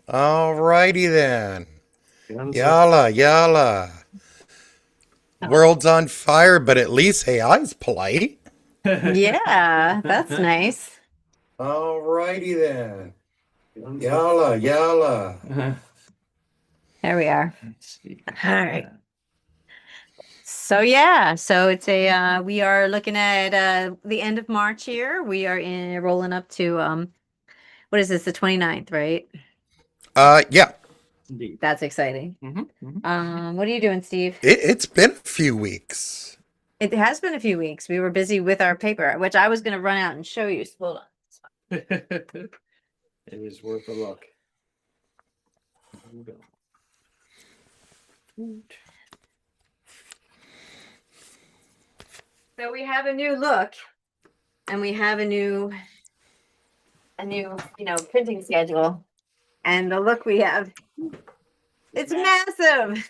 Alrighty then. Ganze. Yalla, yalla. World's on fire, but at least AI's polite. Yeah, that's nice. Alrighty then. Ganze. Yalla, yalla. There we are. Let's see. All right. So yeah, so it's a we are looking at the end of March here. We are in rolling up to what is this, the 29th, right? Yeah. Indeed. That's exciting. Mhm. What are you doing, Steve? It's been a few weeks. It has been a few weeks. We were busy with our paper, which I was going to run out and show you. Hold on. It is worth a look. Here we go. So we have a new look, and we have a new, printing schedule. And the look we have, it's massive.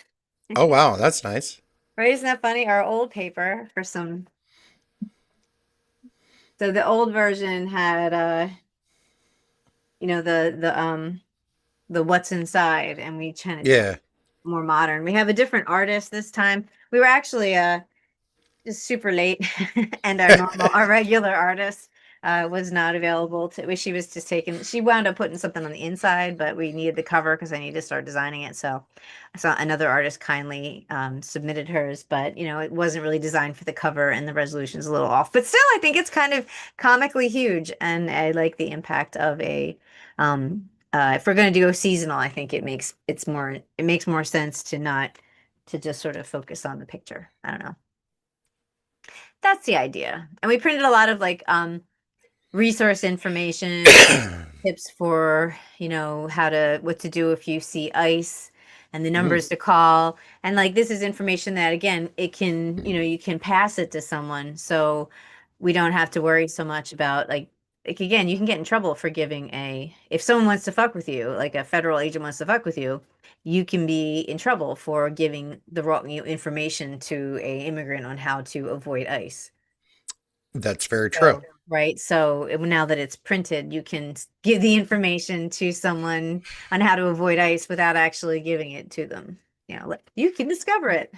Oh wow, that's nice. Right? Isn't that funny? Our old paper for some. So the old version had the what's inside, and we kind of Yeah. more modern. We have a different artist this time. We were actually just super late, and our regular artist was not available to. She was just taking. She wound up putting something on the inside, but we needed the cover because I needed to start designing it. So I saw another artist kindly submitted hers, but it wasn't really designed for the cover, and the resolution is a little off. But still, I think it's kind of comically huge, and I like the impact of a. If we're going to go seasonal, I think it makes more sense to just sort of focus on the picture. I don't know. That's the idea. And we printed a lot of resource information, tips for, what to do if you see ice and the numbers to call. And this is information that again, it can, you can pass it to someone. So we don't have to worry so much about again, you can get in trouble for giving if someone wants to fuck with you, like a federal agent wants to fuck with you, you can be in trouble for giving the wrong information to a immigrant on how to avoid ICE. That's very true. So, right. So now that it's printed, you can give the information to someone on how to avoid ICE without actually giving it to them. You can discover it.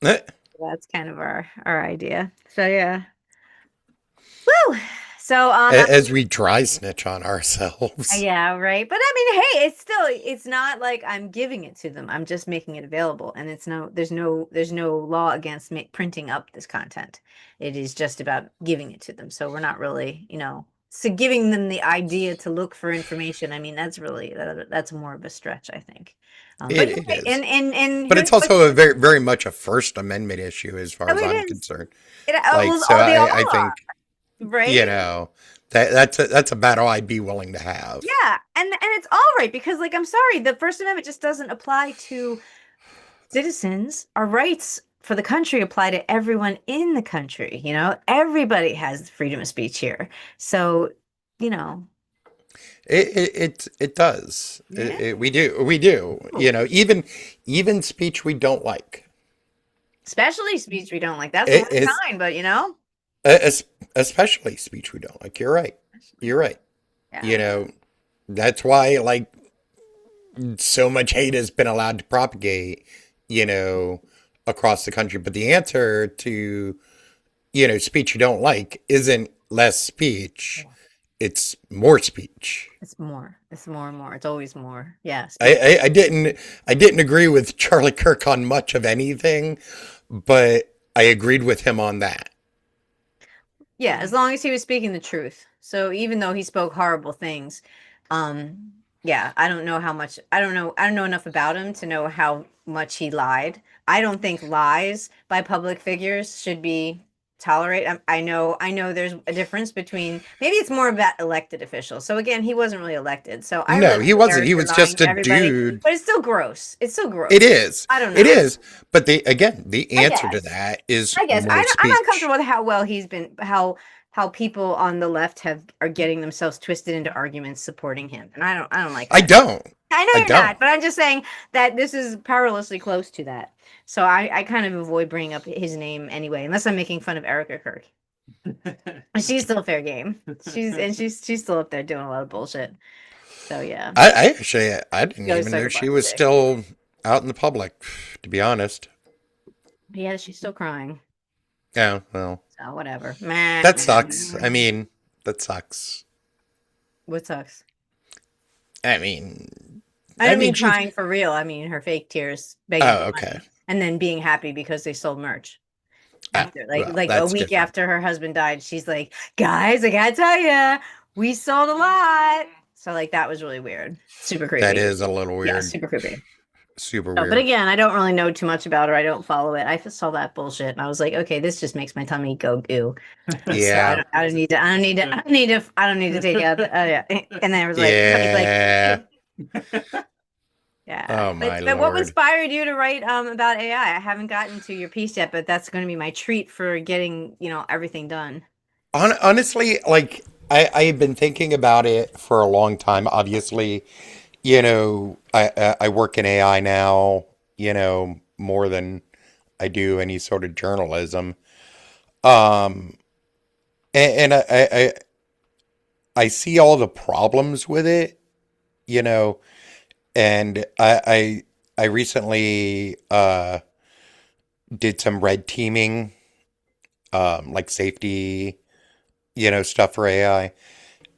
Eh, That's kind of our idea. So yeah. Woo! So As we dry snitch on ourselves. yeah, right. But I mean, hey, it's not like I'm giving it to them. I'm just making it available, and there's no law against printing up this content. It is just about giving it to them. So we're not really, so giving them the idea to look for information. I mean, that's more of a stretch, I think. But It yeah, is. and But it's also a very, very much a First Amendment issue as far oh, as it I'm is. concerned. Well, So they all I are, think, right? that's a battle I'd be willing to have. Yeah, and it's all right because I'm sorry, the First Amendment just doesn't apply to citizens. Our rights for the country apply to everyone in the country, Everybody has freedom of speech here. So, you know, It does. yeah. We do. Even speech we don't like. Especially speech we don't like. That's the It worst is kind, but es- especially speech we don't like. You're right. You're right. yeah. That's why so much hate has been allowed to propagate, you know, across the country. But the answer to, speech you don't like isn't less speech. It's more speech. It's more. It's more and more. It's always more. Yeah. I didn't agree with Charlie Kirk on much of anything, but I agreed with him on that. Yeah, as long as he was speaking the truth. So even though he spoke horrible things, yeah, I don't know enough about him to know how much he lied. I don't think lies by public figures should be tolerated. I know there's a difference between maybe it's more about elected officials. So again, he wasn't really elected. So I No, really he don't care wasn't. if He you're was lying just to a everybody, dude. but it's still gross. It's still gross. It is. I don't It know. is. But the I answer to guess. that is I guess more I'm speech. uncomfortable with how well he's been, how people on the left are getting themselves twisted into arguments supporting him, and I don't like I that. don't. I know I you're don't. not, but I'm just saying that this is perilously close to that. So I kind of avoid bringing up his name anyway, unless I'm making fun of Erica Kirk. She's still fair game. She's still up there doing a lot of bullshit. So yeah, I actually, I didn't go even suck know a she butt's was dick. still out in the public, to be honest. Yeah, she's still crying. Yeah, well, So whatever. Meh, that meh, sucks. I meh. mean, that sucks. What sucks? I mean, I I don't mean, mean she's. crying for real. I mean her fake tears begging Oh, for okay. money and then being happy because they sold merch. Ah, After well, like a that's week different. after her husband died, she's like, "Guys, I gotta tell you, we sold a lot." So like that was really weird, super That creepy. is a little Yeah, weird. super creepy. Super But weird. again, I don't really know too much about her. I don't follow it. I just saw that bullshit, and I was like, okay, this just makes my tummy go goo. So Yeah. I don't need to. I don't need to. I don't need to. I don't need to take out. Yeah. And then it was like, Yeah. yeah. Oh, my But what Lord. inspired you to write about AI? I haven't gotten to your piece yet, but that's going to be my treat for getting everything done. Honestly, like, I've been thinking about it for a long time. Obviously, I work in AI now, more than I do any sort of journalism. Um, and I see all the problems with it, you know, and I recently did some red teaming, like safety, stuff for AI,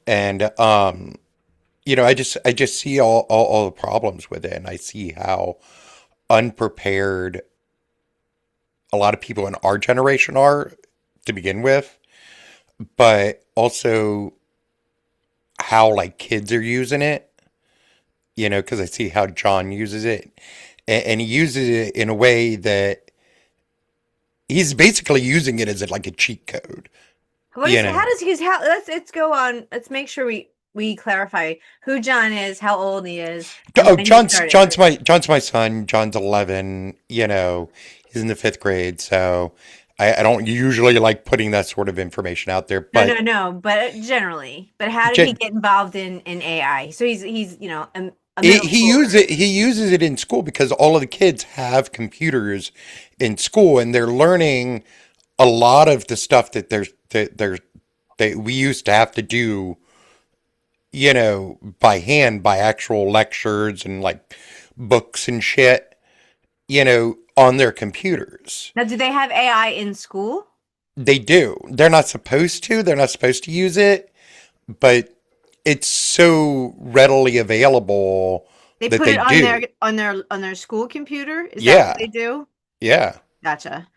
and I just see all the problems with it, and I see how unprepared a lot of people in our generation are to begin with, but also how like kids are using it, because I see how John uses it, and he uses it in a way that he's basically using it as like a cheat code, What you is? know. How does he? How? Let's go on. Let's make sure we clarify who John is, how old he is, and Oh, when he John's started. John's my John's my son. John's 11. He's in the fifth grade, so I don't usually like putting that sort of information out there. No, no, But no. But generally, but how did he J- get involved in AI? So he's a middle he schooler. uses it in school because all of the kids have computers in school, and they're learning a lot of the stuff that we used to have to do, by hand, by actual lectures and like books and shit, on their computers. Now, do they have AI in school? They do. They're not supposed to. They're not supposed to use it, but it's so readily available They that put they it on do. their school computer. Is that what Yeah. they do? Yeah. Gotcha.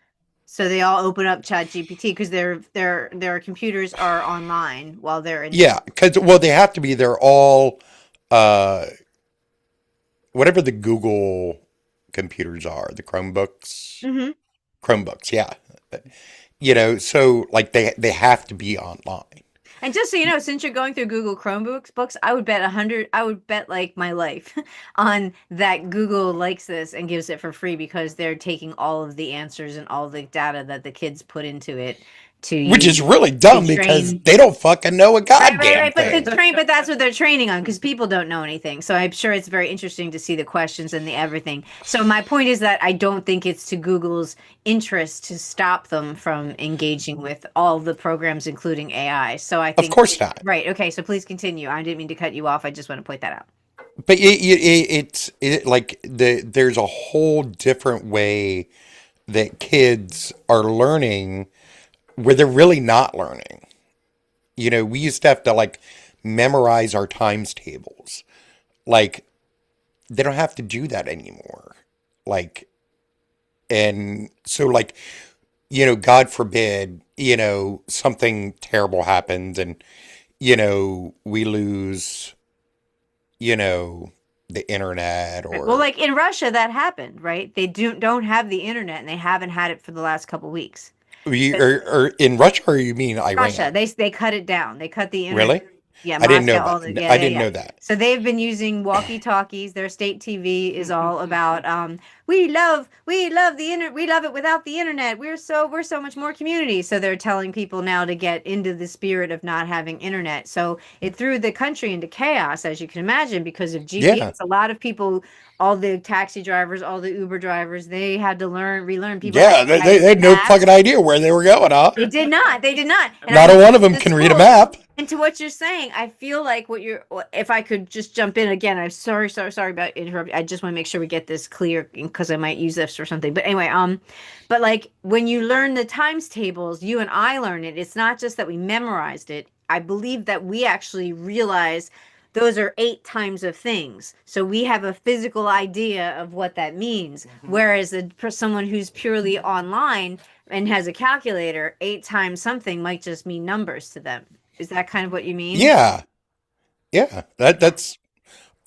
So they all open up Chat GPT because their computers are online while they're in Yeah. school. Because, well, they have to be. They're all, uh, whatever the Google computers are, the Chromebooks. Hmm. Chromebooks, yeah. So like they have to be online. And just so you know, since you're going through Google Chromebooks books, I would bet 100. I would bet like my life on that Google likes this and gives it for free because they're taking all of the answers and all the data that the kids put into it to Which use is really to dumb because train. they don't fucking know a Right. goddamn But the thing. but that's what they're training on because people don't know anything. So I'm sure it's very interesting to see the questions and the everything. So my point is that I don't think it's to Google's interest to stop them from engaging with all the programs, including AI. So I Of think, course not. right. Okay. So please continue. I didn't mean to cut you off. I just want to point that out. But it's like there's a whole different way that kids are learning where they're really not learning. We used to have to like memorize our times tables. Like they don't have to do that anymore. Like, and so like, God forbid, something terrible happens and, we lose, the internet Right. Well, or like in Russia, that happened, right? They don't have the internet and they haven't had it for the last couple weeks. But or in Russia, or you mean Russia, Iran? they cut it down. They cut the internet. Really? Yeah, I didn't know Moscow, all that. the yeah, I yeah, didn't yeah. know that. So they've been using walkie-talkies. Their state TV is all about we love the internet, we love it without the internet. We're so much more community. So they're telling people now to get into the spirit of not having internet. So it threw the country into chaos, as you can imagine, because of Yeah. GPS. A lot of people, all the taxi drivers, all the Uber drivers, they had to relearn. People had Yeah, to they had no maps. fucking idea where they were going, huh? They did not. They did not. And I Not a went one of them to can read a schools. map. And to what you're saying, I feel like if I could just jump in again, I'm sorry about interrupting. I just want to make sure we get this clear because I might use this for something. But anyway, but like when you learn the times tables, you and I learn it. It's not just that we memorized it. I believe that we actually realize those are 8 times of things. So we have a physical idea of what that means. Whereas for someone who's purely online and has a calculator, 8 times something might just mean numbers to them. Is that kind of what you mean? Yeah. Yeah. That's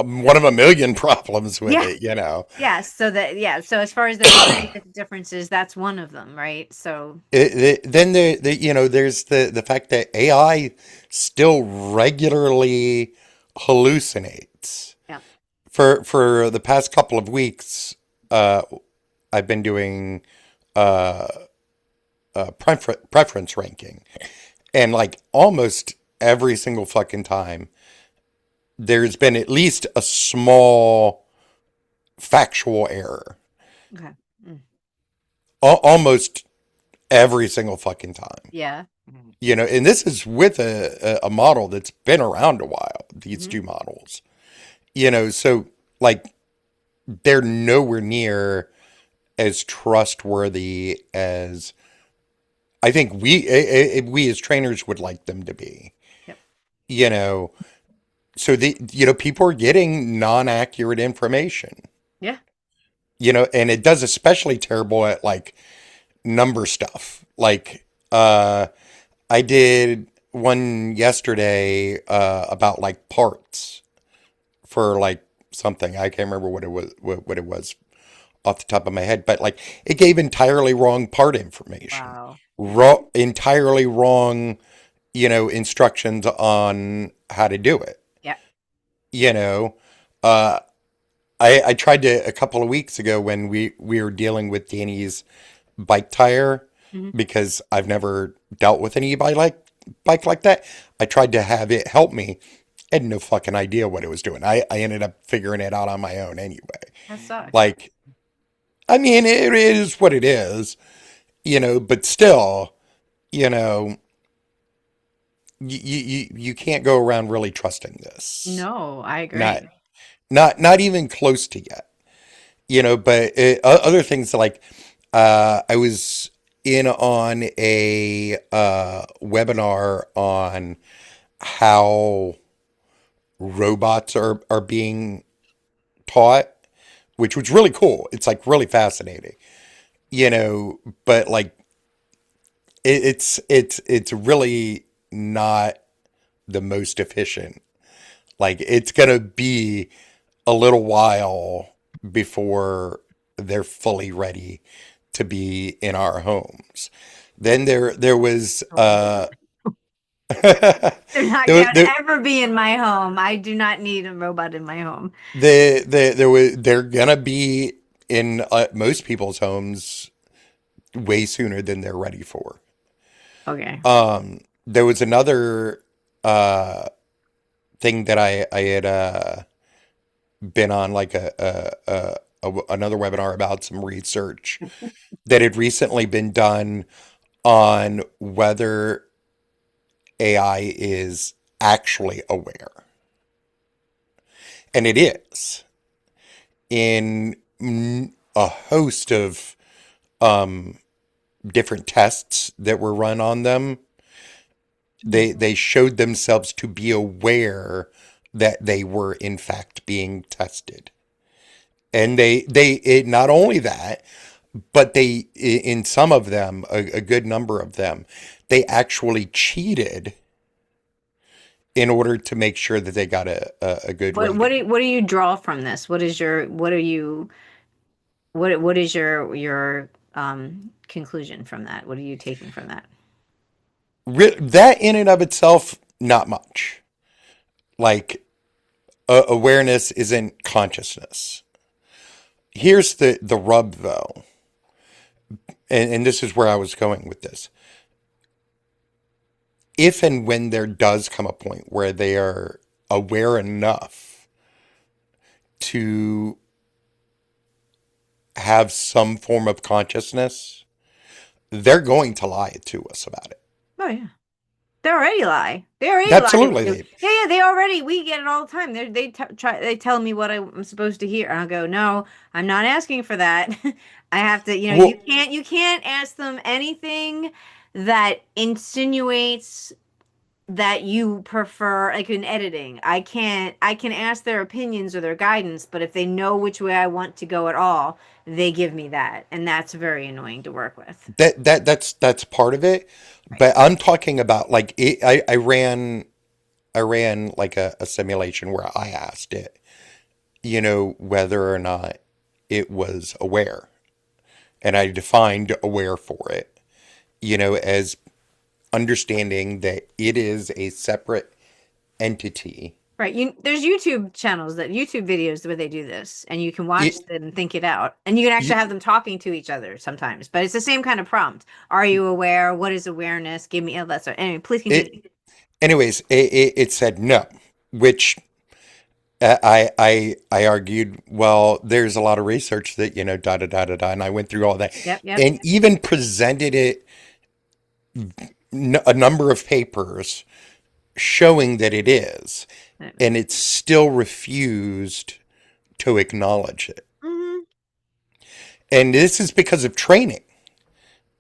one of a million problems with Yeah. it, you know. Yes. So as far as the learning differences, that's one of them, right? So Then you know, there's the fact that AI still regularly hallucinates. yeah. For the past couple of weeks, uh, I've been doing uh, preference ranking, and like almost every single fucking time, there's been at least a small factual error. Okay. Mm. Almost every single fucking time. Yeah. You know, and this is with a model that's been around a while, these two models. You know, so like they're nowhere near as trustworthy as I think we as trainers would like them to be. Yep. You know, so people are getting non-accurate information. Yeah. You know, and it does especially terrible at like number stuff. Like I did one yesterday about like parts for like something. I can't remember what it was off the top of my head, but like it gave entirely wrong part information. Wow. Entirely wrong, you know, instructions on how to do it. Yeah. You know, uh, I tried to a couple of weeks ago when we were dealing with Danny's bike tire Mhm. because I've never dealt with an bike like that. I tried to have it help me. I had no fucking idea what it was doing. I ended up figuring it out on my own anyway. That sucks. Like, I mean, it is what it is, you know, but still, you know, you can't go around really trusting this. No, I agree. Not even close to yet. You know, but other things like I was in on a webinar on how robots are being taught, which was really cool. It's like really fascinating, you know, but like it's really not the most efficient. Like it's gonna be a little while before they're fully ready to be in our homes. Then there was They're not there, gonna there, ever be in my home. I do not need a robot in my home. they're gonna be in most people's homes way sooner than they're ready for. Okay. There was another thing that I had been on like another webinar about some research that had recently been done on whether AI is actually aware. And it is in a host of different tests that were run on them. They showed themselves to be aware that they were in fact being tested. And not only that, but in some of them, a good number of them, they actually cheated in order to make sure that they got a good rating. What do you draw from this? What is your conclusion from that? What are you taking from that? That in and of itself, not much. Like awareness isn't consciousness. Here's the rub though, and this is where I was going with this. If and when there does come a point where they are aware enough to have some form of consciousness, they're going to lie to us about it. Oh yeah. They already lie. They already lie. Absolutely. Yeah, they already. We get it all the time. They tell me what I'm supposed to hear, and I'll go, no, I'm not asking for that. I have to. You know, Well, you can't ask them anything that insinuates that you prefer, like in editing. I can ask their opinions or their guidance, but if they know which way I want to go at all, they give me that, and that's very annoying to work with. that's part of it, Right. but I'm talking about like I ran like a simulation where I asked it, whether or not it was aware, and I defined aware for it, as understanding that it is a separate entity. Right. There's YouTube videos where they do this, and you can watch It, them think it out. And you can actually you, have them talking to each other sometimes. But it's the same kind of prompt. Are you aware? What is awareness? Give me all that stuff. Anyway, please it, continue. anyways, it said no, which I argued, well, there's a lot of research that, da da da da da, and I went through all that, Yep. and even presented it a number of papers showing that it is, and it still refused to acknowledge it. Mm-hmm. And this is because of training.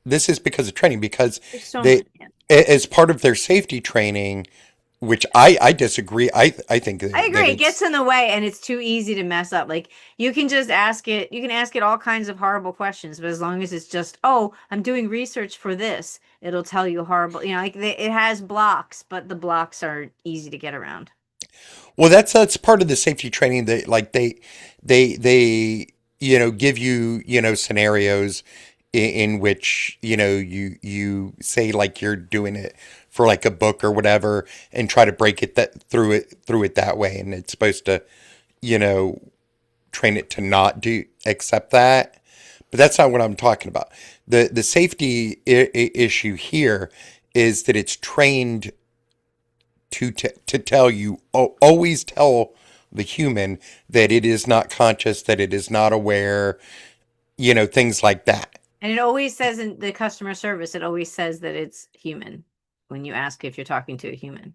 This is because of training, because There's so they, much. Yeah. as part of their safety training, which I disagree. I think I that agree. It it's gets in the way, and it's too easy to mess up. Like you can just ask it. You can ask it all kinds of horrible questions, but as long as it's just, oh, I'm doing research for this, it'll tell you horrible. You know, like it has blocks, but the blocks are easy to get around. well, that's part of the safety training that like they give you scenarios in which you say like you're doing it for like a book or whatever, and try to break it through it that way, and it's supposed to you know train it to not do accept that. But that's not what I'm talking about. The safety issue here is that it's trained to tell you, always tell the human that it is not conscious, that it is not aware, things like that. And it always says in the customer service, it always says that it's human when you ask if you're talking to a human.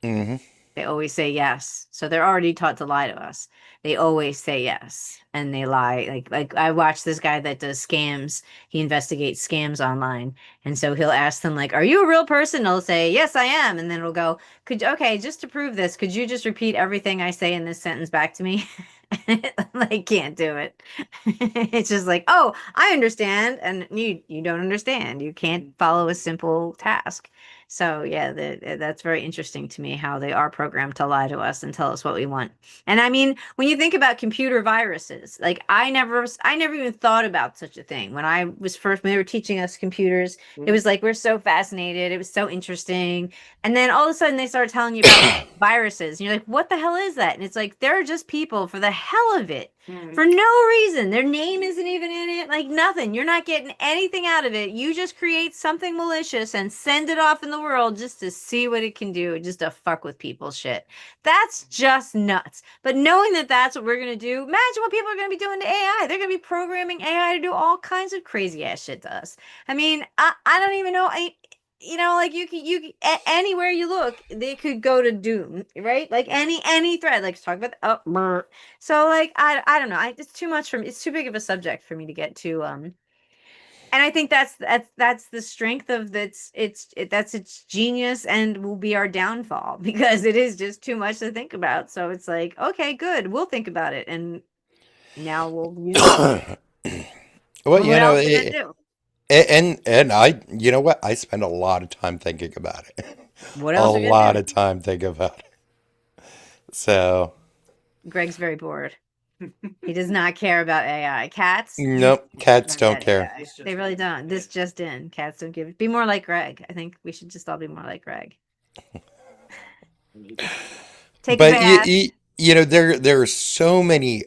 Hmm. They always say yes. So they're already taught to lie to us. They always say yes and they lie. Like I watch this guy that does scams. He investigates scams online. And so he'll ask them like, "Are you a real person?" They'll say, "Yes, I am." And then it'll go, "Okay, just to prove this, could you just repeat everything I say in this sentence back to me?" Like can't do it. It's just like, "Oh, I understand." And you don't understand. You can't follow a simple task. So yeah, that's very interesting to me how they are programmed to lie to us and tell us what we want. And I mean, when you think about computer viruses, like I never even thought about such a thing. When they were teaching us computers, it was like we're so fascinated. It was so interesting. And then all of a sudden they start telling you about viruses. And you're like, what the hell is that? And it's like they're just people for the hell of it. For no reason. Their name isn't even in it, like nothing. You're not getting anything out of it. You just create something malicious and send it off in the world just to see what it can do, just to fuck with people's shit. That's just nuts. But knowing that that's what we're going to do, imagine what people are going to be doing to AI. They're going to be programming AI to do all kinds of crazy ass shit to us. I mean, I don't even know. Like anywhere you look, they could go to doom, right? Like any thread. Like talk about so like I don't know. It's too much for me. It's too big of a subject for me to get to. And I think that's the strength of that's its genius and will be our downfall because it is just too much to think about. So it's like, okay, good, we'll think about it, and now we'll use it. Well, What else are you gonna do? and I, what? I spend a lot of time thinking about it. What A else are you gonna lot do? of time thinking about it. So, Greg's very bored. He does not care about AI. Cats, nope, cats not don't that care. AI. They really don't. This just in. Cats don't give. Be more like Greg. I think we should just all be more like Greg. Take a But bath. there are so many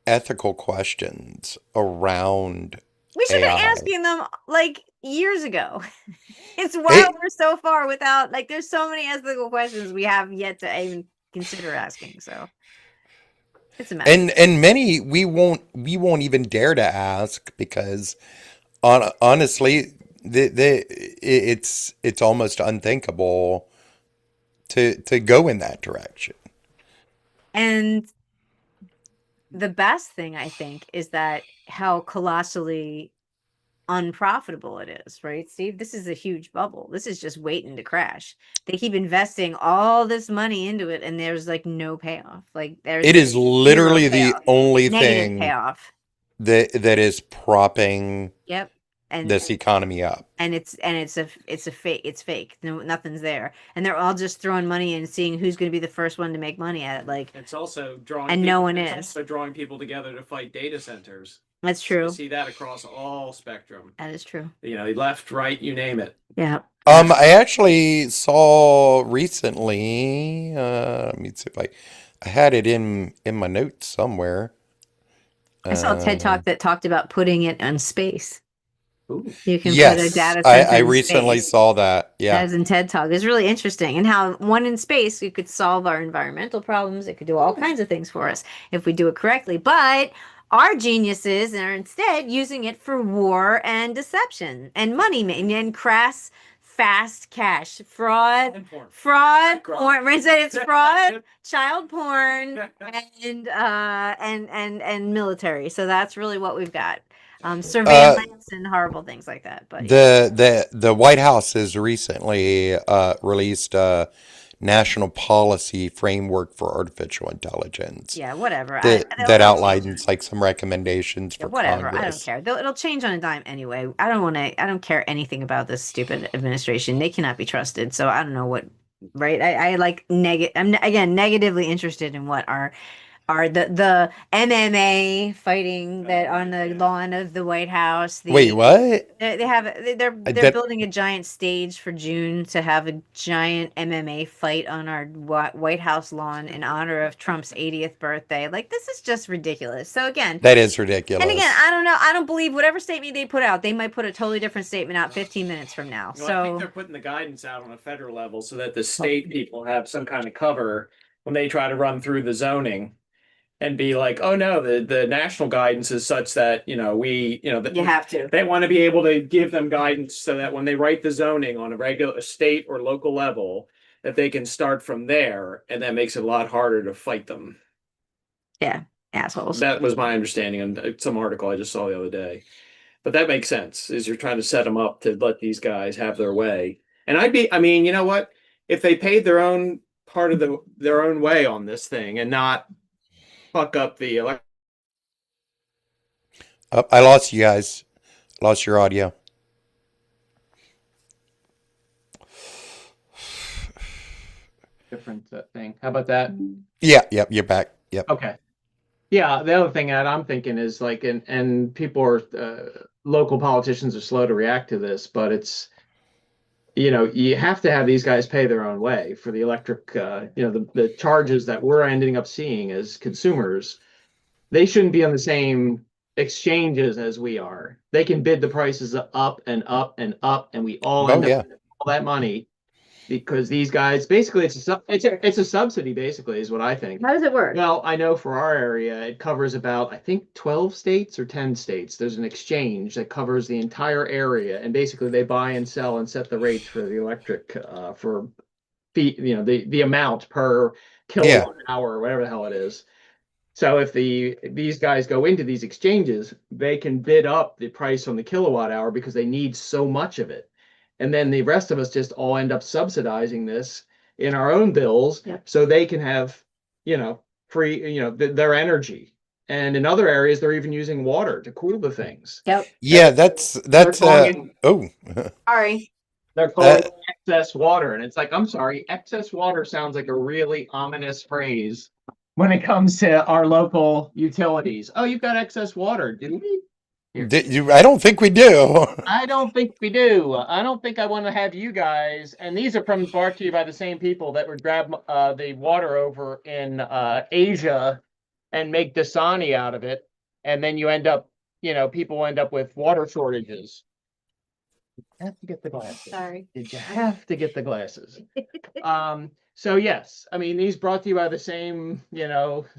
ethical questions around We should have been AI. asking them like years ago. It's why It, we're so far without, like, there's so many ethical questions we have yet to even consider asking. So it's a mess. and many we won't even dare to ask because honestly, it's almost unthinkable to go in that direction. And the best thing, I think, is that how colossally unprofitable it is, right, Steve? This is a huge bubble. This is just waiting to crash. They keep investing all this money into it, and there's like no payoff. Like there's It is zero literally the payoff, only negative thing payoff. that is propping Yep. And this economy up. it's a fake. It's fake. No, nothing's there, and they're all just throwing money and seeing who's going to be the first one to make money at it. Like, It's also drawing and people, no one it's is. also drawing people together to fight data centers. That's You true. see that across all spectrum. That is true. You know, left, right, you name it. Yeah. I actually saw recently. Let me see if I had it in my notes somewhere. I saw a TED Talk that talked about putting it on space. Ooh. You can put a Yes, data I center in recently space. saw that. Yeah. As in TED Talk. It's really interesting. And how one in space, we could solve our environmental problems. It could do all kinds of things for us if we do it correctly. But our geniuses are instead using it for war and deception and money making and crass, fast cash, fraud, And porn. porn. It's fraud, child porn, and military. So that's really what we've got. Surveillance and horrible things like that. But yeah. The White House has recently released a national policy framework for artificial intelligence Yeah, whatever. that outlines like some recommendations for Whatever. I don't Congress. care. It'll change on a dime anyway. I don't care anything about this stupid administration. They cannot be trusted. So I don't know what, right? I like I'm again negatively interested in what are the MMA fighting that on the lawn of the White House. Wait, what? They're building a giant stage for June to have a giant MMA fight on our White House lawn in honor of Trump's 80th birthday. Like, this is just ridiculous. So again, That is ridiculous. and again, I don't know. I don't believe whatever statement they put out. They might put a totally different statement out 15 minutes from now. Well, I think So they're putting the guidance out on a federal level so that the state people have some kind of cover when they try to run through the zoning and be like, oh no, the national guidance is such that, you know, you have to. they want to be able to give them guidance so that when they write the zoning on a regular state or local level, that they can start from there, and that makes it a lot harder to fight them. Yeah, assholes. That was my understanding in some article I just saw the other day. But that makes sense, is you're trying to set them up to let these guys have their way. And I mean, you know what? If they paid their own part of their own way on this thing and not fuck up the election. I lost you guys. Lost your audio. Different thing. How about that? Yeah, yep, you're back. Yep. Okay. Yeah, the other thing that I'm thinking is like, and people are, local politicians are slow to react to this, but it's, you know, you have to have these guys pay their own way for the electric, you know, the charges that we're ending up seeing as consumers. They shouldn't be on the same exchanges as we are. They can bid the prices up and up and up, and we all end up with all that money because these guys basically it's a subsidy, basically, is what I think. How does it work? Well, I know for our area, it covers about, I think, 12 states or 10 states. There's an exchange that covers the entire area, and basically they buy and sell and set the rates for the electric for you know, the amount per kilowatt hour or whatever the hell it is. So if these guys go into these exchanges, they can bid up the price on the kilowatt hour because they need so much of it. And then the rest of us just all end up subsidizing this in our own bills, so they can have, you know, free, you know, their energy. And in other areas, they're even using water to cool the things. Yep. Yeah, that's oh. Sorry. They're calling it excess water. And it's like, I'm sorry, excess water sounds like a really ominous phrase when it comes to our local utilities. Oh, you've got excess water, didn't we? I don't think we do. I don't think we do. I don't think I want to have you guys, and these are brought to you by the same people that would grab the water over in Asia and make Dasani out of it. And then you end up, people end up with water shortages. You have to get the glasses. Sorry. Did you have to get the glasses? So yes, I mean, these brought to you by the same,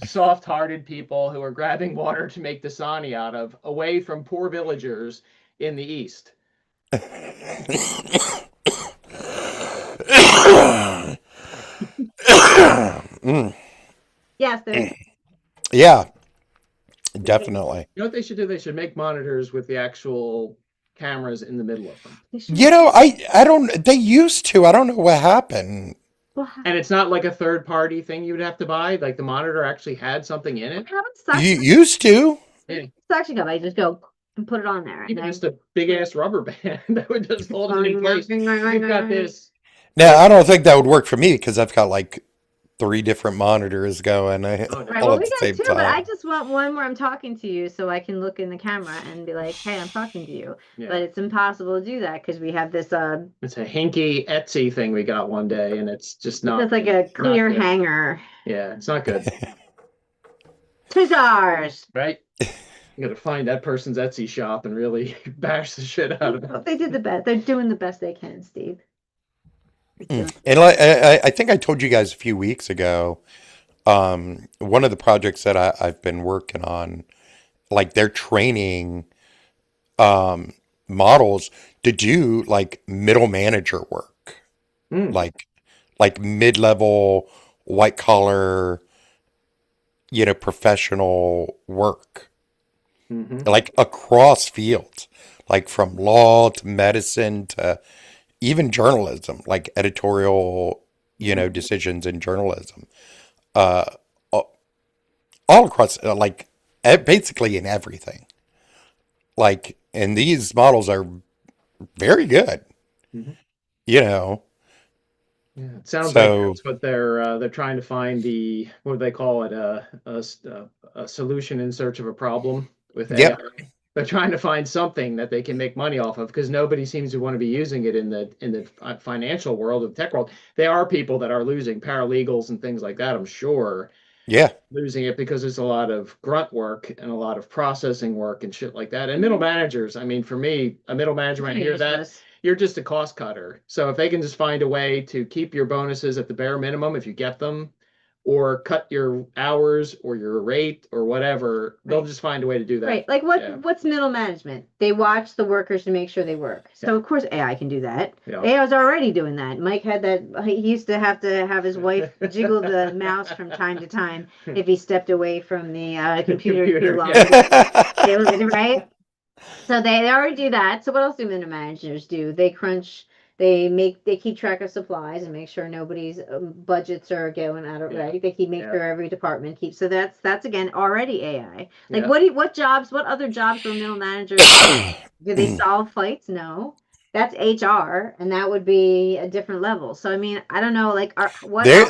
soft-hearted people who are grabbing water to make Dasani out of, away from poor villagers in the East. Yes, there's Yeah, definitely. You know what they should do? They should make monitors with the actual cameras in the middle of them. I don't, they used to, I don't know what happened. And it's not like a third-party thing you would have to buy. Like the monitor actually had something in it. You used to. Suction cup. I just go and put it on there. Even just a big-ass rubber band that would just hold it in place. You've got this. Now, I don't think that would work for me because I've got like 3 different monitors going Right, all well, at we the got same two, but I time. just want one where I'm talking to you so I can look in the camera and be like, hey, I'm talking to you. Yeah. But it's impossible to do that because we have this It's a hinky Etsy thing we got one day, and it's just not. it's like a clear good. hanger. Yeah, it's not good. $2. Right? You gotta find that person's Etsy shop and really bash the shit out of it. They did the best. They're doing the best they can, Steve. And like, I think I told you guys a few weeks ago, one of the projects that I've been working on, like they're training models to do like middle manager work, like mid-level, white collar, professional work, like across fields, like from law to medicine to even journalism, like editorial, decisions in journalism, all across, like basically in everything. Like, and these models are very good, Yeah, it sounds So- like that's what they're trying to find what do they call it? A solution in search of a problem with AI. Yep. They're trying to find something that they can make money off of because nobody seems to want to be using it in the financial world, of the tech world. There are people that are losing, paralegals and things like that, I'm sure, Yeah. losing it because there's a lot of grunt work and a lot of processing work and shit like that. And middle managers, I mean, for me, a middle manager, when I hear that, you're just a cost cutter. So if they can just find a way to keep your bonuses at the bare minimum, if you get them, or cut your hours or your rate or whatever, they'll just find a way to do that. Right. Like what's middle management? They watch the workers to make sure they work. So of course AI can do that. Yeah. AI's already doing that. Mike had that. He used to have his wife jiggle the mouse from time to time if he stepped away from the computer too long. Right? So they already do that. So what else do middle managers do? They crunch. They keep track of supplies and make sure nobody's budgets are going out of right. They make sure every department keeps. So that's again already AI. Like what other jobs for middle managers? Do they solve fights? No, that's HR, and that would be a different level. So I mean, I don't know. Like,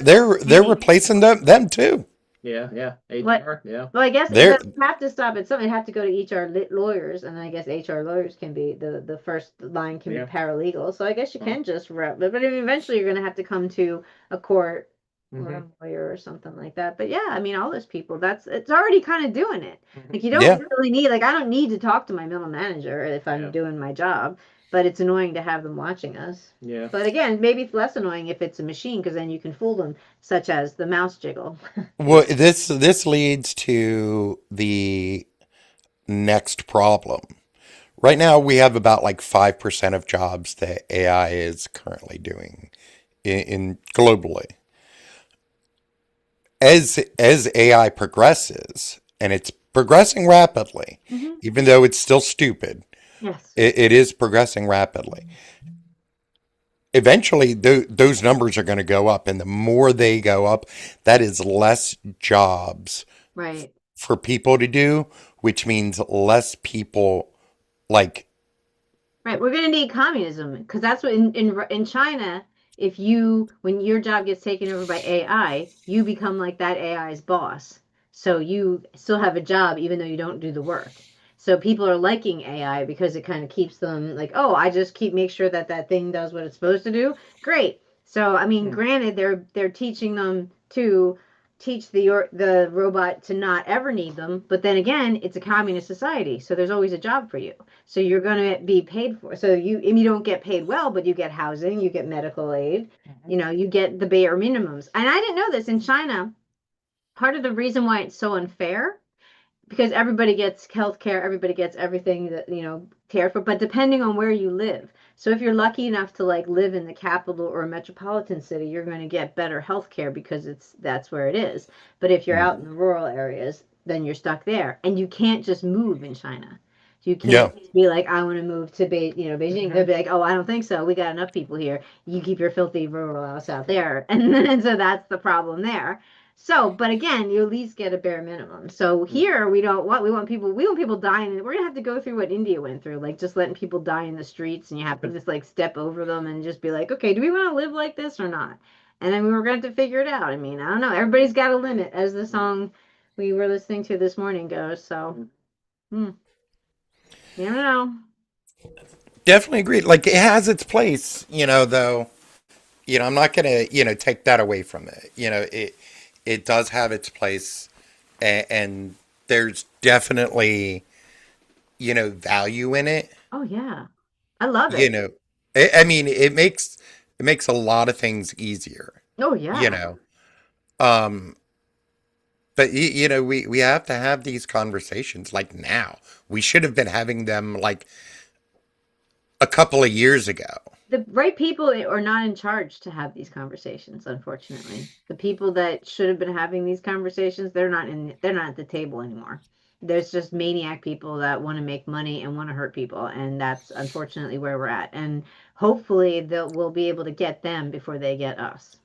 they're replacing them too. Yeah. HR, yeah. Well, I guess it doesn't have to stop at something. It have to go to HR lawyers, and I guess HR lawyers can be the first line can be paralegal. So I guess you can just rep, but eventually you're going to have to come to a court or a lawyer or something like that. But yeah, I mean, all those people, it's already kind of doing it. Like you don't really need, like I don't need to talk to my middle manager if I'm doing my job. But it's annoying to have them watching us. Yeah. But again, maybe it's less annoying if it's a machine because then you can fool them, such as the mouse jiggle. Well, this leads to the next problem. Right now, we have about like 5% of jobs that AI is currently doing in globally. As AI progresses, and it's progressing rapidly, even though it's still stupid. Yes. It is progressing rapidly. Eventually, those numbers are going to go up, and the more they go up, that is less jobs for people to do, which means less people like. Right, we're going to need communism because that's what in China. When your job gets taken over by AI, you become like that AI's boss. So you still have a job even though you don't do the work. So people are liking AI because it kind of keeps them like, oh, I just make sure that thing does what it's supposed to do. Great. So I mean, granted, they're teaching them to teach the robot to not ever need them, but then again, it's a communist society, so there's always a job for you. So you're going to be paid for. So you don't get paid well, but you get housing, you get medical aid, you get the bare minimums. And I didn't know this in China. Part of the reason why it's so unfair, because everybody gets health care, everybody gets everything that, cared for, but depending on where you live. So if you're lucky enough to like live in the capital or a metropolitan city, you're going to get better health care because that's where it is. But if you're out in the rural areas, then you're stuck there. And you can't just move in China. You Yeah. can't be like, I want to move to Beijing. They'll be like, oh, I don't think so. We got enough people here. You keep your filthy rural house out there. And so that's the problem there. So, but again, you at least get a bare minimum. So here we want people dying. We're gonna have to go through what India went through, like just letting people die in the streets, and you have to just like step over them and just be like, okay, do we want to live like this or not? And then we're going to have to figure it out. I mean, I don't know. Everybody's got a limit, as the song we were listening to this morning goes. So, you don't know. Definitely agree. Like it has its place, though, I'm not gonna, take that away from it. It does have its place, and there's definitely, value in it. Oh yeah, I love You it. know, I mean, it makes a lot of things easier. Oh You yeah. know, um, but we have to have these conversations like now. We should have been having them like a couple of years ago. The right people are not in charge to have these conversations, unfortunately. The people that should have been having these conversations, they're not at the table anymore. There's just maniac people that want to make money and want to hurt people, and that's unfortunately where we're at. And hopefully we'll be able to get them before they get us.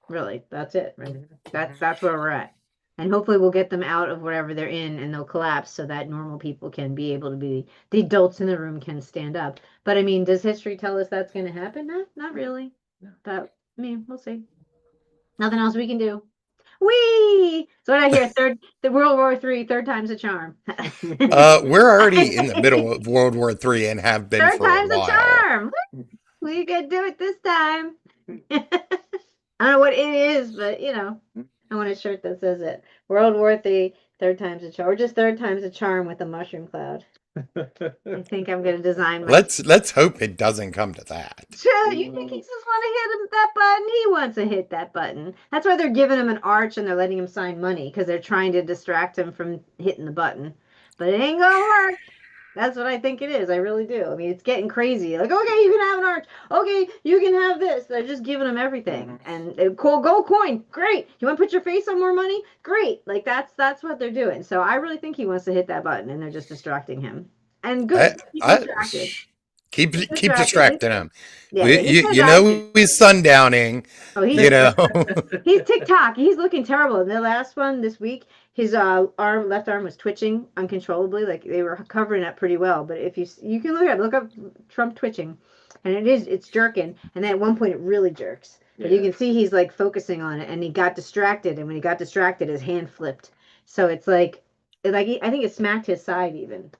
Really, that's it, right? That's where we're at. And hopefully we'll get them out of whatever they're in and they'll collapse so that normal people can be able to the adults in the room can stand up. But I mean, does history tell us that's going to happen? No, not really. But I mean, we'll see. Nothing else we can do. Whee! So what I hear, the World War III, third time's a charm. We're already in the middle of World War III and have been Third for a time's a while. charm. We could do it this time. I don't know what it is, but I want a shirt that says it. World War III, third time's a charm, or just third time's a charm with a mushroom cloud. I think I'm gonna design my. Let's hope it doesn't come to that. Sure, you think he just want to hit him that button? He wants to hit that button. That's why they're giving him an arch and they're letting him sign money because they're trying to distract him from hitting the button. But it ain't gonna work. That's what I think it is. I really do. I mean, it's getting crazy. Like, okay, you can have an arch. Okay, you can have this. They're just giving them everything. And cool, gold coin. Great. You want to put your face on more money? Great. Like that's what they're doing. So I really think he wants to hit that button, and they're just distracting him. And good. He's I, distracted. keep He's keep distracted. distracting him. Yeah, he's He's sundowning. Oh, he's TikTok. He's looking terrible. In the last one this week, his left arm was twitching uncontrollably. Like they were covering it pretty well. But if you can look up Trump twitching, and it's jerking. And then at one point it really jerks. But you can see he's like focusing on it, and he got distracted. And when he got distracted, his hand flipped. So it's like I think it smacked his side even.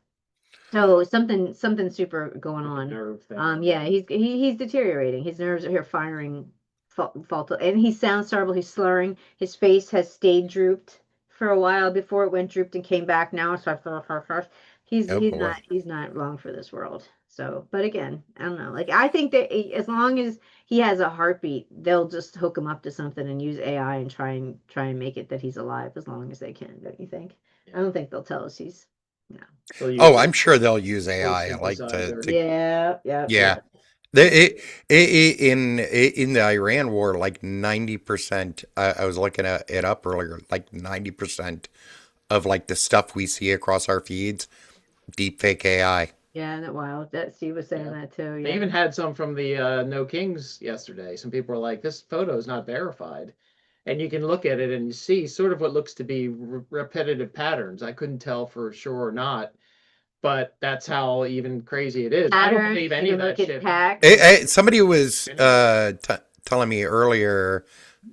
So something super going on. Nerve thing. Yeah, he's deteriorating. His nerves are here firing fault, and he sounds terrible. He's slurring. His face has stayed drooped for a while before it went drooped and came back. Now it's like he's Oh boy. he's not long for this world. So, but again, I don't know. Like I think that as long as he has a heartbeat, they'll just hook him up to something and use AI and try and make it that he's alive as long as they can. Don't you think? I don't think they'll tell us he's no. Oh, I'm sure they'll use AI. Like Yeah. In the Iran war, like 90%. I was looking at it up earlier. Like 90% of like the stuff we see across our feeds, deep fake AI. Yeah, that wild. That Steve was saying that too. They Yeah. even had some from the No Kings yesterday. Some people were like, "This photo is not verified," and you can look at it and you see sort of what looks to be repetitive patterns. I couldn't tell for sure or not, but that's how even crazy it is. I don't Patterns, believe you any can of that look at shit. text. Somebody was telling me earlier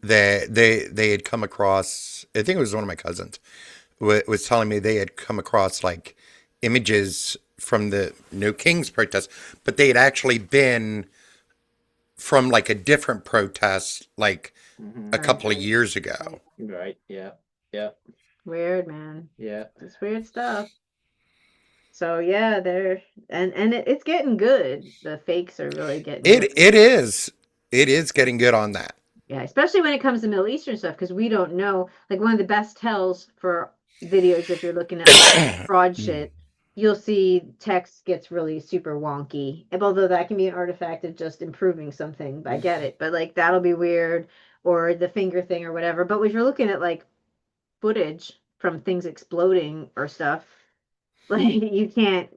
that they had come across. I think it was one of my cousins was telling me they had come across like images from the No Kings protest, but they had actually been from like a different protest, like a couple of years ago. Right. Yeah. Yeah. Weird, man. Yeah. It's weird stuff. So yeah, it's getting good. The fakes are really getting good. It is getting good on that. Yeah, especially when it comes to Middle Eastern stuff, because we don't know. Like one of the best tells for videos, if you're looking at like fraud shit, you'll see text gets really super wonky. And although that can be an artifact of just improving something, I get it. But like that'll be weird, or the finger thing or whatever. But if you're looking at like footage from things exploding or stuff, like you can't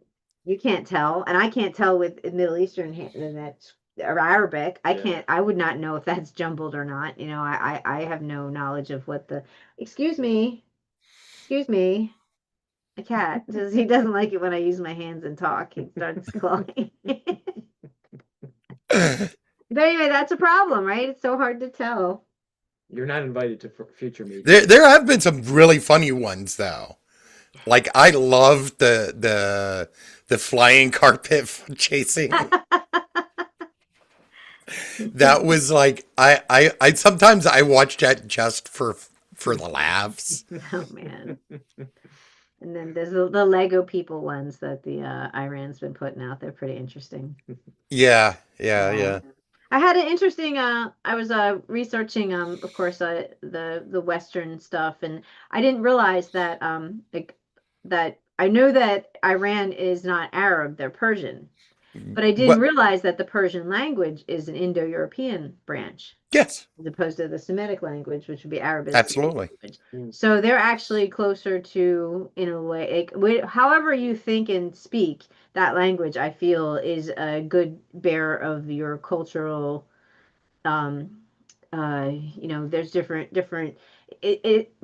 tell, and I can't tell with Middle Eastern and that's or Arabic. I would not know if that's jumbled or not. You know, I have no knowledge of what the excuse me. A cat. He doesn't like it when I use my hands and talk. He starts clawing. But anyway, that's a problem, right? It's so hard to tell. You're not invited to future meetings. There have been some really funny ones though. Like I love the flying carpet chasing. That was like I sometimes I watch that just for the laughs. Oh man. And then there's the Lego people ones that the Iran's been putting out. They're pretty interesting. Yeah. I had an interesting. I was researching, of course, the Western stuff, and I didn't realize that like that. I know that Iran is not Arab; they're Persian, but I didn't realize that the Persian language is an Indo-European branch. Yes. As opposed to the Semitic language, which would be Arabic. Absolutely. So they're actually closer to, in a way, however you think and speak that language, I feel is a good bearer of your cultural, there's different,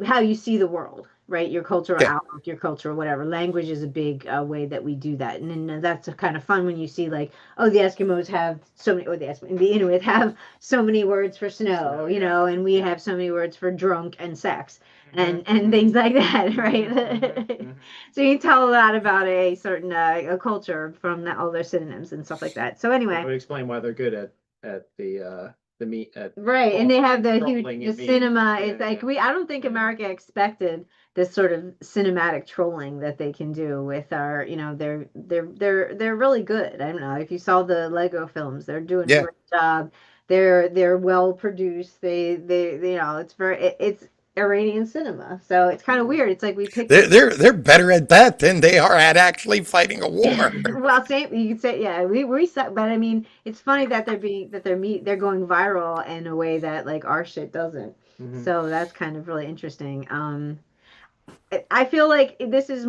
how you see the world, right? Your cultural outlook, your cultural whatever. Language is a big way that we do that, and then that's kind of fun when you see like, oh, the Eskimos have so many, or the Inuit have so many words for snow, and we have so many words for drunk and sex, and things like that, right? So you can tell a lot about a certain a culture from all their synonyms and stuff like that. So anyway, that would explain why they're good at the meat right, and they have the huge cinema. Yeah, it's like I don't think America expected this sort of cinematic trolling that they can do with our, they're really good. I don't know if you saw the Lego films; they're doing a great job. They're well produced. They it's Iranian cinema, so it's kind of weird. It's like we picked. They're better at that than they are at actually fighting a war. Well, same you could say, yeah. We suck, but I mean, it's funny that they're going viral in a way that like our shit doesn't. So that's kind of really interesting. I feel like this is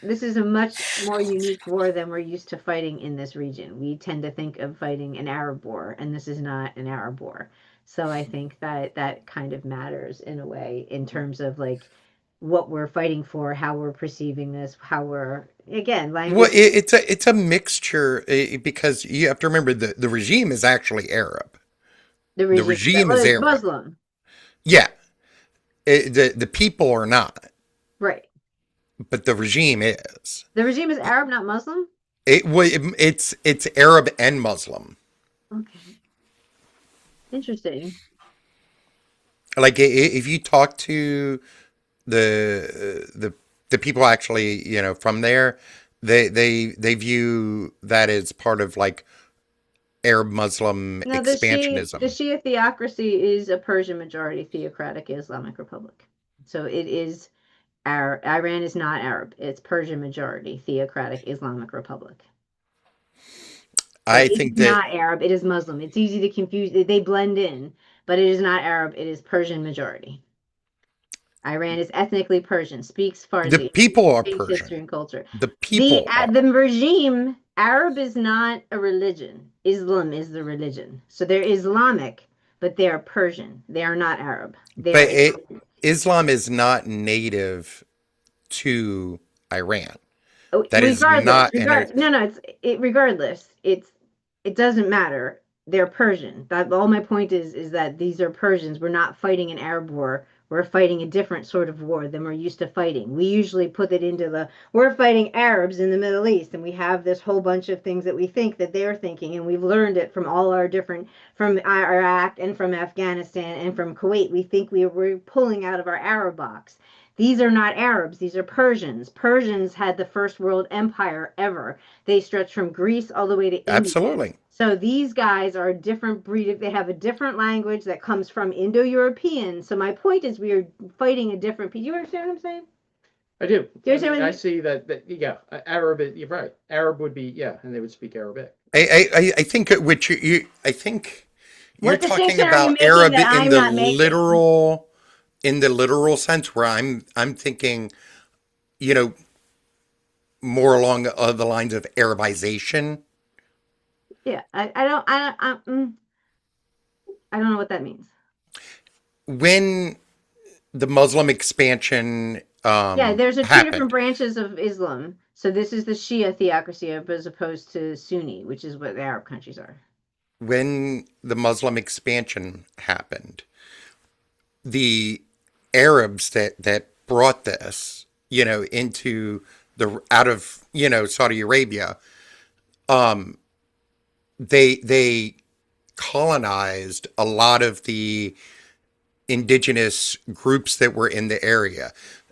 this is a much more unique war than we're used to fighting in this region. We tend to think of fighting an Arab war, and this is not an Arab war. So I think that kind of matters in a way in terms of like what we're fighting for, how we're perceiving this, how we're language. Well, it's a mixture because you have to remember the regime is actually Arab. The regime is Arab. Muslim. Yeah, the people are not. Right. But the regime is. The regime is Arab, not Muslim? It's Arab and Muslim. Okay. Interesting. Like if you talk to the people actually, from there, they view that as part of like Arab Muslim expansionism. The Shia theocracy is a Persian majority theocratic Islamic Republic. So it is Iran is not Arab. It's Persian majority theocratic Islamic Republic. I think that not Arab. It is Muslim. It's easy to confuse. They blend in, but it is not Arab. It is Persian majority. Iran is ethnically Persian. Speaks Farsi. The people are Persian. History and culture. The people. The regime. Arab is not a religion. Islam is the religion. So they're Islamic, but they are Persian. They are not Arab. Islam is not native to Iran. That is not regardless. It doesn't matter. They're Persian. All my point is that these are Persians. We're not fighting an Arab war. we're fighting a different sort of war than we're used to fighting. We usually put it into we're fighting Arabs in the Middle East, and we have this whole bunch of things that we think that they're thinking, and we've learned it from all our different, from Iraq and from Afghanistan and from Kuwait. We think we're pulling out of our Arab box. These are not Arabs, these are Persians. Persians had the first world empire ever. They stretched from Greece all the way to India. Absolutely. So these guys are a different breed. They have a different language that comes from Indo-European. So my point is we are fighting a different. Do you understand what I'm saying? I do. Do you understand what I I mean? see that, yeah, Arab, you're right. Arab would be, yeah, and they would speak Arabic. I think which I think you're What talking distinction are you about making Arab that in I'm the not making? literal sense, where I'm thinking, you know, more along the lines of Arabization. Yeah, I don't know what that means. When the Muslim expansion Yeah, there's two different happened, branches of Islam. So this is the Shia theocracy as opposed to Sunni, which is what the Arab countries are. when the Muslim expansion happened, the Arabs that brought this, into the out of Saudi Arabia, they colonized a lot of the indigenous groups that were in the area,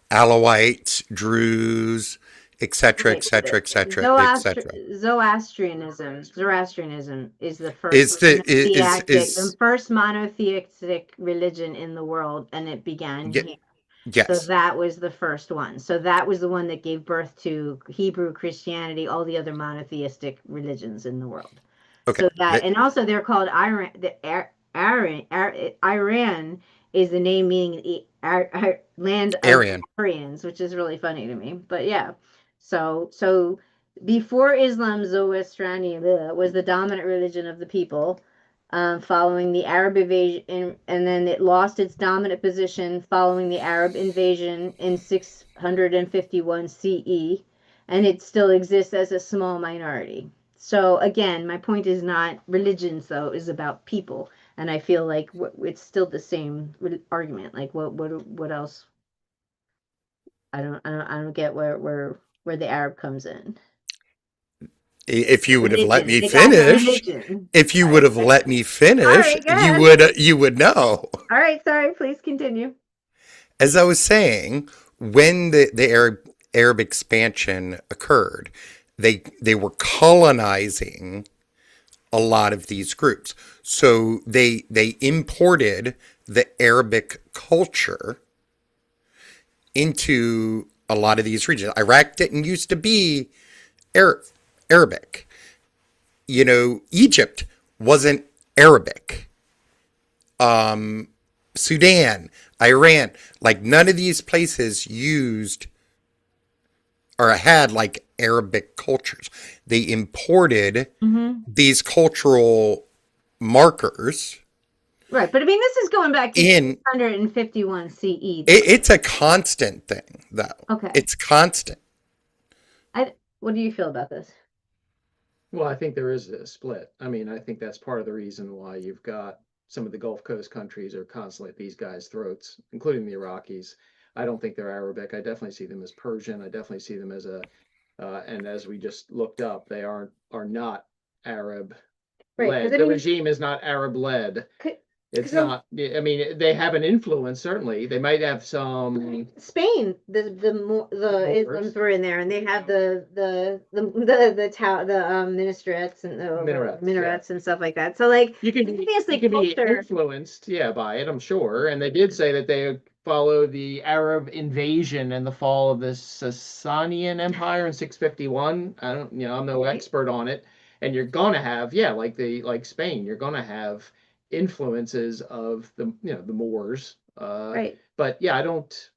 Alawites, Druze, etc., Okay, etc., etc., etc. Zoroastrianism is the Is first the the first monotheistic religion in the world, and it began Ye- here. So yes, that was the first one. So that was the one that gave birth to Hebrew Christianity, all the other monotheistic religions in the world. okay, So that, and also they're called Iran. Iran is the name meaning the land of Aryan. Aryans, which is really funny to me. But yeah, so before Islam, Zoroastrianism was the dominant religion of the people, following the Arab invasion, and then it lost its dominant position following the Arab invasion in 651 CE, and it still exists as a small minority. So again, my point is not religions, though, is about people, and I feel like it's still the same argument. Like what else? I don't get where the Arab comes in. If you would have let Religion. me They got the finish, religion. if you would have let me All finish, right, go ahead. you would know. All right, sorry. Please continue. As I was saying, when the Arab expansion occurred, they were colonizing a lot of these groups. So they imported the Arabic culture into a lot of these regions. Iraq didn't used to be Arabic. Egypt wasn't Arabic. Sudan, Iran, like none of these places used or had like Arabic cultures. They imported these cultural markers. Right, but I mean, this is going back to In 651 CE. it's a constant thing, though. Okay. It's constant. What do you feel about this? Well, I think there is a split. I mean, I think that's part of the reason why you've got some of the Gulf Coast countries are constantly at these guys' throats, including the Iraqis. I don't think they're Arabic. I definitely see them as Persian. I definitely see them as and as we just looked up, they are not Arab Right, led. 'cause I The mean- regime is not Arab led. It's 'cause not. I mean, they have an influence. Certainly, they might have some. Spain, the Islams were in there, and they have the minarets and the minarets and stuff like that. So like You can obviously be culture. influenced, yeah, by it. I'm sure. And they did say that they followed the Arab invasion and the fall of the Sasanian Empire in 651. I don't, I'm no expert on it. And you're gonna have, yeah, like Spain, you're gonna have influences of the Moors. Right. But yeah, I don't.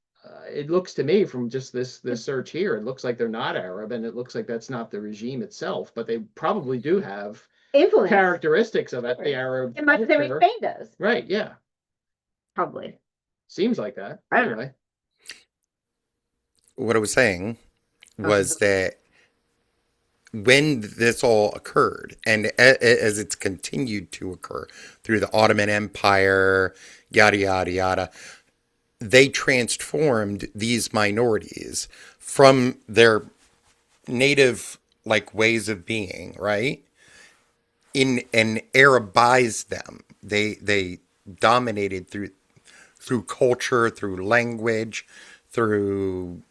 It looks to me from just this search here, it looks like they're not Arab, and it looks like that's not the regime itself. But they probably do have Influence. characteristics of it, the Arab As much as every culture. Spain does. Right? Yeah, Probably. seems like that. I don't know. Anyway, What I was saying was that when this all occurred, and as it's continued to occur through the Ottoman Empire, yada, yada, yada, they transformed these minorities from their native like ways of being, right? In and Arabized them. They dominated through culture, through language, through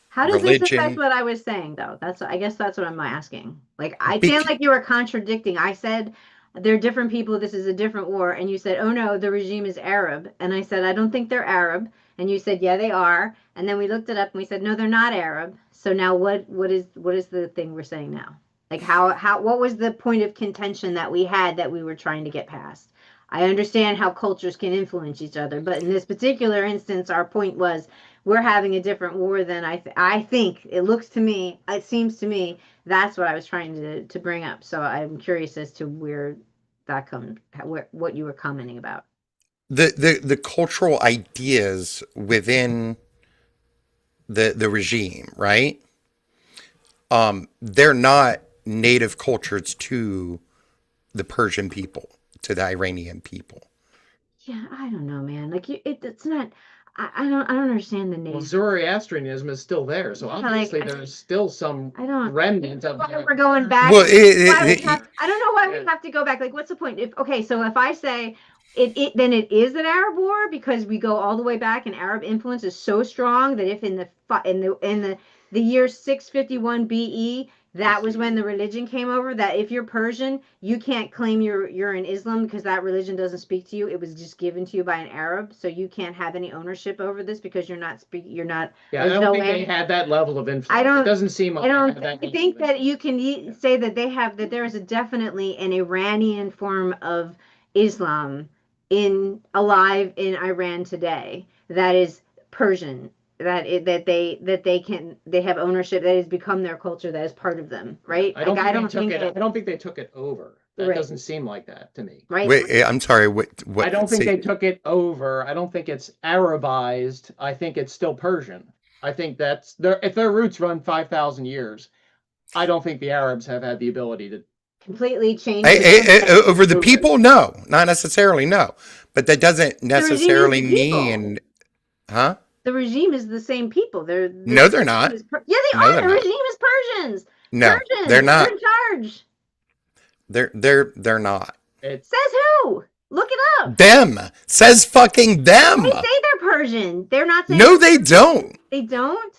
How does this affect religion. what I was saying, though? I guess that's what I'm asking. Like, I feel Bec- like you were contradicting. I said they're different people. This is a different war, and you said, "Oh no, the regime is Arab," and I said, "I don't think they're Arab," and you said, "Yeah, they are," and then we looked it up and we said, "No, they're not Arab." So now, what is the thing we're saying now? Like, how what was the point of contention that we had that we were trying to get past? I understand how cultures can influence each other, but in this particular instance, our point was we're having a different war than I think it looks to me. It seems to me that's what I was trying to bring up. So I'm curious as to where that comes, what you were commenting about. the cultural ideas within the regime, right? They're not native cultures to the Persian people, to the Iranian people. Yeah, I don't know, man. Like it's not. I don't understand the Well, name. Zoroastrianism is still there, so Yeah, obviously like there's still some I don't. remnant of Why their. we're going back? Well, Why we it, have? I don't know why we Yeah. have to go back. Like, what's the point? If okay, so if I say it then it is an Arab war because we go all the way back, and Arab influence is so strong that if in the year 651 BE, that was when the religion came over. That if you're Persian, you can't claim you're in Islam because that religion doesn't speak to you. It was just given to you by an Arab, so you can't have any ownership over this because you're not Yeah, a I don't think Zoan. they had that level of influence. I don't. It doesn't seem like I they don't. had that I level think of that you influence. can say that there is a definitely an Iranian form of Islam alive in Iran today that is Persian. That they have ownership, that has become their culture, that is part of them, right? I Like don't I think they don't took think it. that I don't think they took it over. That right, doesn't seem like that to me. right. wait, I'm sorry. I don't think Say, they took it over. I don't think it's Arabized. I think it's still Persian. I think that's their if their roots run 5,000 years. I don't think the Arabs have had the ability to Completely change the over the move it. people? No, not necessarily. No, but that doesn't the regime is necessarily the people. mean, huh? The regime is the same people. The No, they're regime not. is yeah, they No, are. they're The not. regime is Persians. No, they're Persians, they're not. in charge. They're not. It's Says who? Look it up. Them says fucking them. They say they're Persian. They're not saying No, they don't. they don't.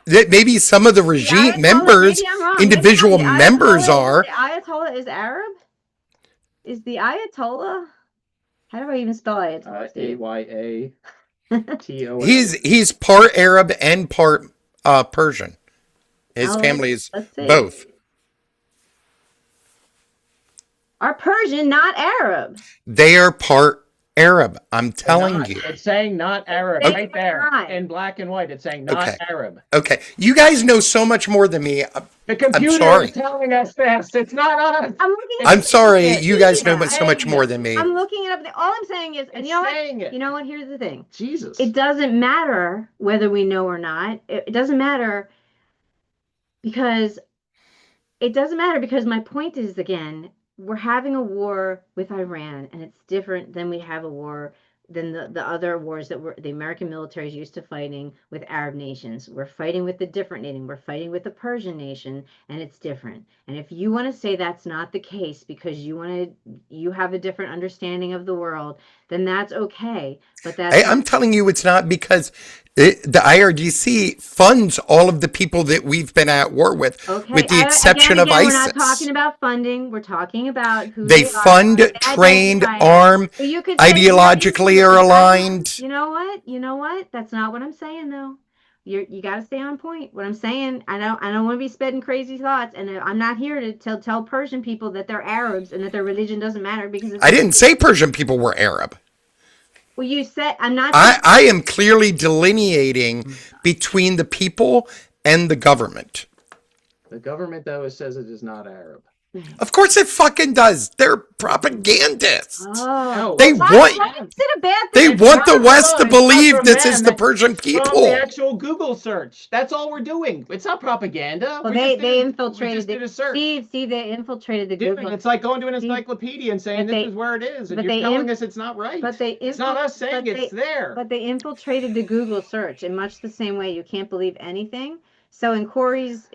Maybe some of the The regime Ayatollah, members, maybe I'm wrong. individual Maybe members are. the Ayatollah is Arab? Is the Ayatollah? How do I even spell Ayatollah? Steve? AYATOL. He's part Arab and part Persian. His Oh, family is let's see. both. Are Persian, not Arab. They are part Arab. I'm telling you. It's saying not Arab They right are there not. in black and white. It's saying not Okay. Arab. Okay, you guys know so much more than me. The computer sorry. is telling us this. It's not us. I'm looking at I'm sorry. it. You guys know Yeah. so much more than me. I'm looking it up. All I'm saying is, and It's you know what? saying it. You know what? Here's the thing. Jesus. It doesn't matter whether we know or not. It doesn't matter because my point is, again, we're having a war with Iran, and it's different than we have a war than the other wars that the American military is used to fighting with Arab nations. We're fighting with the different nation. We're fighting with the Persian nation, and it's different. And if you want to say that's not the case because you have a different understanding of the world, then that's okay. But I'm telling you, it's not because the IRGC funds all of the people that we've been at war with, okay. with the exception of We're ISIS. not talking about funding. We're talking about who They are, fund, they trained, identify. arm, But you could say ideologically are aligned. You know what? You know what? That's not what I'm saying, though. You got to stay on point. What I'm saying, I don't want to be spitting crazy thoughts, and I'm not here to tell Persian people that they're Arabs and that their religion doesn't matter because I didn't say Persian people were Arab. Well, you said I'm not. I am clearly delineating between the people and the government. The government, though, says it is not Arab. Of course it fucking does. They're propagandists. Oh, They why, want- why is it a bad They thing? want the not West to from- it's not believe from this is them. the Persian From people. the actual Google search. That's all we're doing. It's not propaganda. Well, We just they did- infiltrated we just did a search. See, they infiltrated the Dude, Google. it's like going to an encyclopedia and saying but they- this is where it is, and but you're they telling inf- us it's not right. but they It's not us saying but it's there. But they infiltrated the Google search in much the same way you can't believe anything. So in Corey's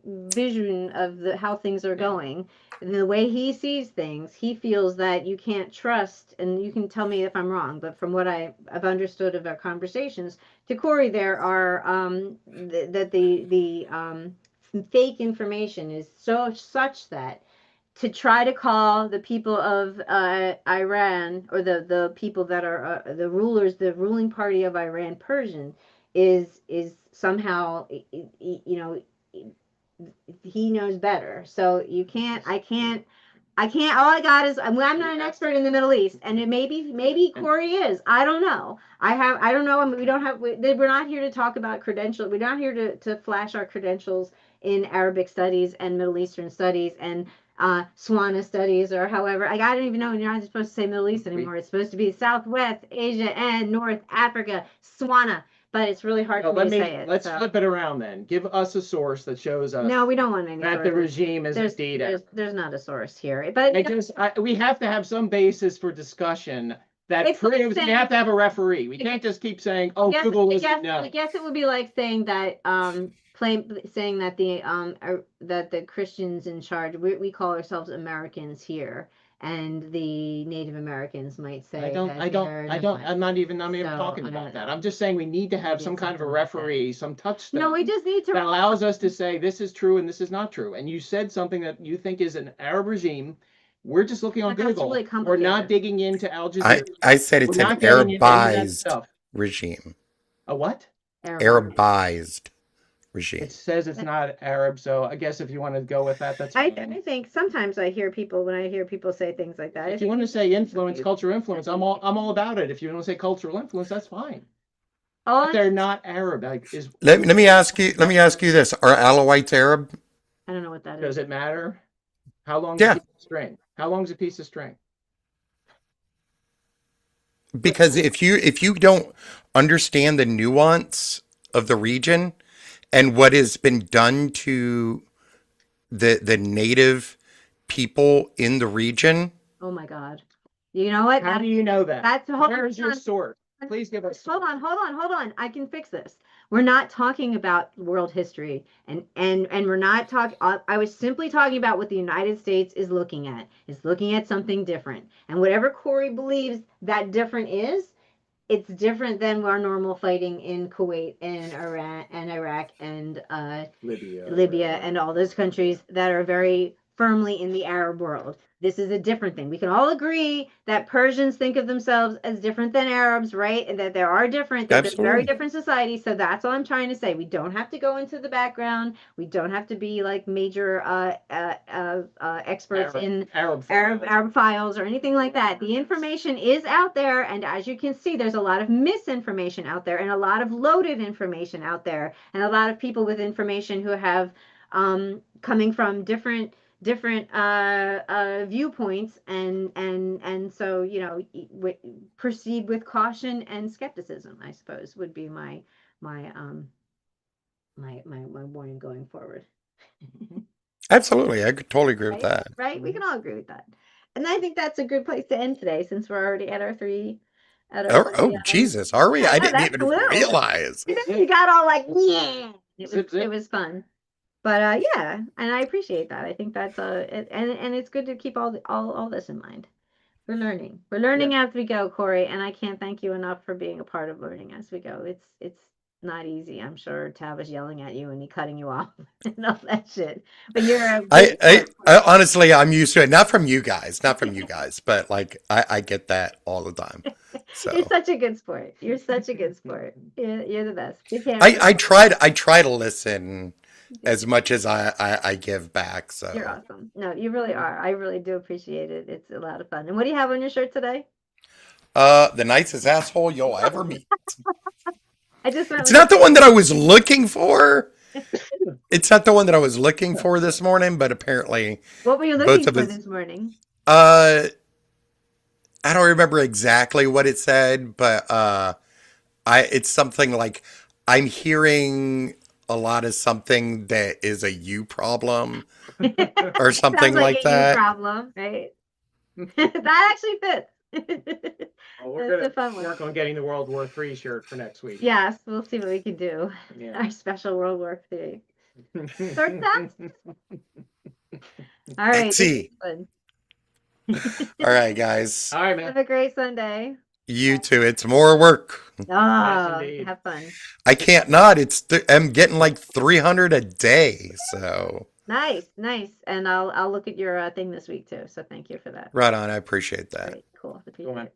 vision of how things are going, and the way he sees things, he feels that you can't trust, and you can tell me if I'm wrong, but from what I've understood of our conversations, to Corey, there are that the fake information is such that to try to call the people of Iran, or the people that are the rulers, the ruling party of Iran, Persian, is somehow, you know, he knows better. So you can't, I can't, all I got is, I'm not an expert in the Middle East, and maybe Corey is. I don't know. I don't know. I mean, we're not here to talk about credentials. We're not here to flash our credentials in Arabic studies and Middle Eastern studies and Swana studies, or however. I don't even know. You're not supposed to say Middle East anymore. It's supposed to be Southwest Asia and North Africa, Swana. But it's really hard for me to say it. Let's flip it around then. Give us a source that shows us No, we don't want any that the sources. regime is indeed. There's not a source here, but We have to have some basis for discussion that It's like proves we saying- have to have a referee. We can't just keep saying, "Oh, Google I doesn't know." guess it would be like saying that saying that the Christians in charge, we call ourselves Americans here, and the Native Americans might say I'm not even So, talking I about don't that. know. I'm just saying we need to have Maybe some kind of a something like that. referee, some touchstone. No, we just need to. that allows us to say this is true and this is not true. And you said something that you think is an Arab regime. We're just looking on But that's Google. really We're not complicated. digging into Al Jazeera. I said it's We're an not getting into any of that Arabized stuff. regime. A what? Arabized regime. It says it's not Arab, so I guess if you want to go with that, that's I fine. think sometimes when I hear people say things like that. If you want to say influence, cultural influence, I'm all about it. If you want to say cultural influence, that's fine. all But they're not Arab. Let me ask you this: are Alawites Arab? I don't know what that is. Does it matter? How long? Yeah. Is a piece of string? How long is a piece of string? Because if you don't understand the nuance of the region and what has been done to the native people in the region, Oh my God. You know what? How do you know that? Where's your on. source? Please give us. Hold on. I can fix this. We're not talking about world history, and we're not talking. I was simply talking about what the United States is looking at. It's looking at something different, and whatever Corey believes that different is, it's different than our normal fighting in Kuwait and Iran and Iraq and Libya and all those countries that are very firmly in the Arab world. This is a different thing. We can all agree that Persians think of themselves as different than Arabs, right? And that there are different, that they're very Absolutely. different societies. So that's all I'm trying to say. We don't have to go into the background. We don't have to be like major experts in Arab files or anything like that. The information is out there, and as you can see, there's a lot of misinformation out there and a lot of loaded information out there, and a lot of people with information who have coming from different viewpoints, and so proceed with caution and skepticism, I suppose, would be my warning going forward. absolutely, I could totally agree with that. Right? We can all agree with that. And I think that's a good place to end today, since we're already at our three. Oh, Jesus, are we? I didn't that even flew. realize. You got all like, yeah. Zip, zip. It was fun. But yeah, and I appreciate that. I think that's and it's good to keep all this in mind. We're learning as we go, Corey, and I can't thank you enough for being a part of learning as we go. It's not easy. I'm sure Tav was yelling at you and he cutting you off and all that shit. But I honestly, I'm used to it. Not from you guys, but like I get that all the time. So You're such a good sport. You're such a good sport. You're the best. You can't. I try to listen as much as I give back. So You're awesome. No, you really are. I really do appreciate it. It's a lot of fun. And what do you have on your shirt today? the nicest asshole you'll ever meet. I just It's not the one that I was looking for, It's not the one that I was looking for this morning, but apparently What were you both looking of for us. this morning? Uh, I don't remember exactly what it said, but it's something like I'm hearing a lot of something that is a you problem or something Sounds like like a you that. problem, right? That actually fits. Well, we're That's gonna a fun one. work on getting the World War III shirt for next week. Yes, we'll see what we can do. Yeah. Our special World War III. Start that. All right. This is Etsy. fun. All right, guys. All right, man. Have a great Sunday. You too. It's more work. Oh, indeed. have fun. I can't not. I'm getting like 300 a day. So Nice, nice. And I'll look at your thing this week too. So thank you for that. right on. I appreciate that. Great, cool. Cool, man.